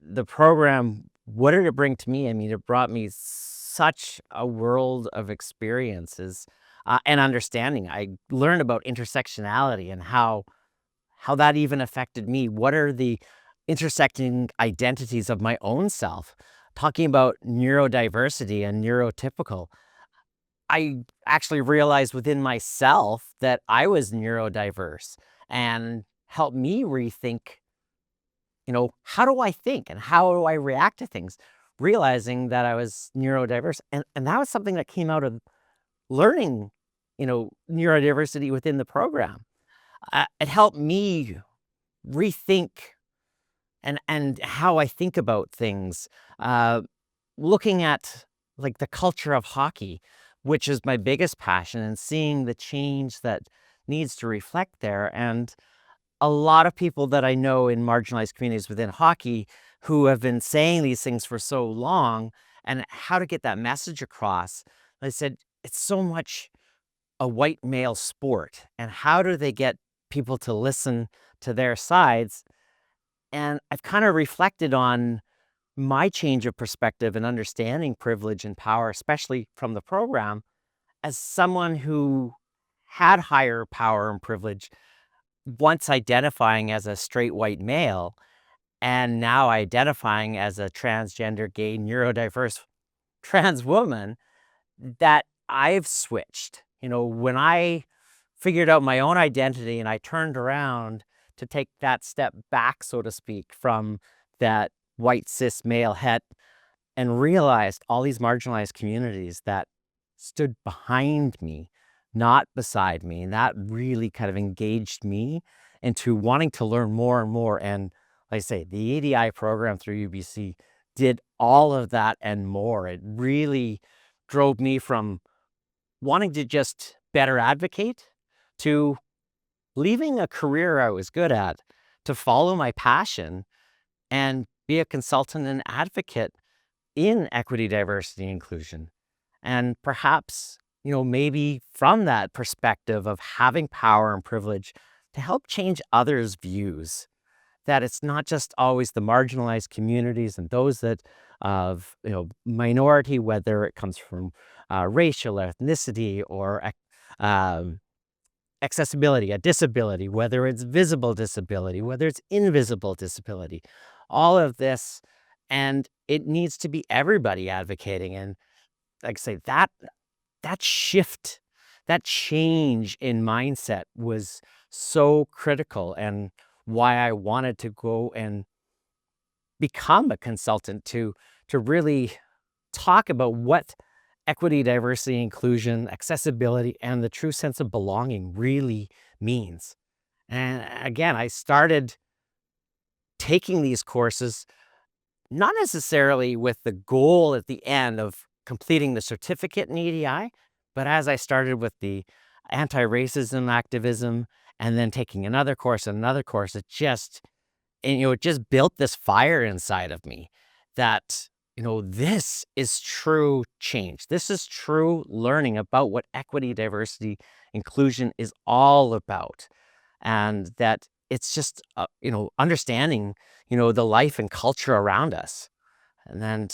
the program, what did it bring to me? I mean, it brought me such a world of experiences and understanding. I learned about intersectionality and how that even affected me. What are the intersecting identities of my own self? Talking about neurodiversity and neurotypical, I actually realized within myself that I was neurodiverse and helped me rethink, how do I think and how do I react to things? Realizing that I was neurodiverse. And that was something that came out of learning, neurodiversity within the program. It helped me rethink and how I think about things. Uh, Looking at like the culture of hockey, which is my biggest passion, and seeing the change that needs to reflect there. And a lot of people that I know in marginalized communities within hockey who have been saying these things for so long and how to get that message across. I said, it's so much a white male sport. And how do they get people to listen to their sides? And I've kind of reflected on my change of perspective and understanding privilege and power, especially from the program, as someone who had higher power and privilege, once identifying as a straight white male, and now identifying as a transgender, gay, neurodiverse trans woman, that I've switched. When I figured out my own identity and I turned around to take that step back, so to speak, from that white cis male het, and realized all these marginalized communities that stood behind me, not beside me. And that really kind of engaged me into wanting to learn more and more. And like I say, the EDI program through UBC did all of that and more. It really drove me from wanting to just better advocate to leaving a career I was good at to follow my passion and be a consultant and advocate in equity, diversity, inclusion. And perhaps, maybe from that perspective of having power and privilege to help change others' views, that it's not just always the marginalized communities and those that of, minority, whether it comes from racial, ethnicity, or um, accessibility, a disability, whether it's visible disability, whether it's invisible disability, all of this. And it needs to be everybody advocating. And like I say, that shift, that change in mindset was so critical, and why I wanted to go and become a consultant to really talk about what equity, diversity, inclusion, accessibility, and the true sense of belonging really means. And again, I started taking these courses not necessarily with the goal at the end of completing the certificate in EDI, but as I started with the anti-racism activism and then taking another course and another course, it just built this fire inside of me that, this is true change. This is true learning about what equity, diversity, inclusion is all about. And that it's just, understanding, the life and culture around us. And then,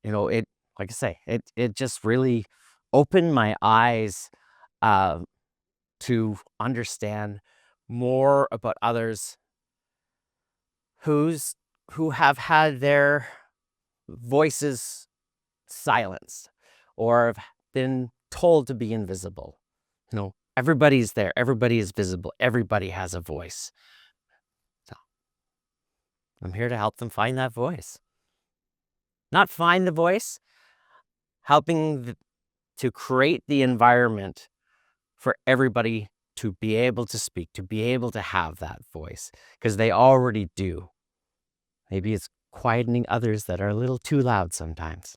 it, like I say, it just really opened my eyes uh, to understand more about others who have had their voices silenced or have been told to be invisible. Everybody's there. Everybody is visible. Everybody has a voice. So I'm here to help them find that voice. Not find the voice, helping to create the environment for everybody to be able to speak, to be able to have that voice, because they already do. Maybe it's quietening others that are a little too loud sometimes.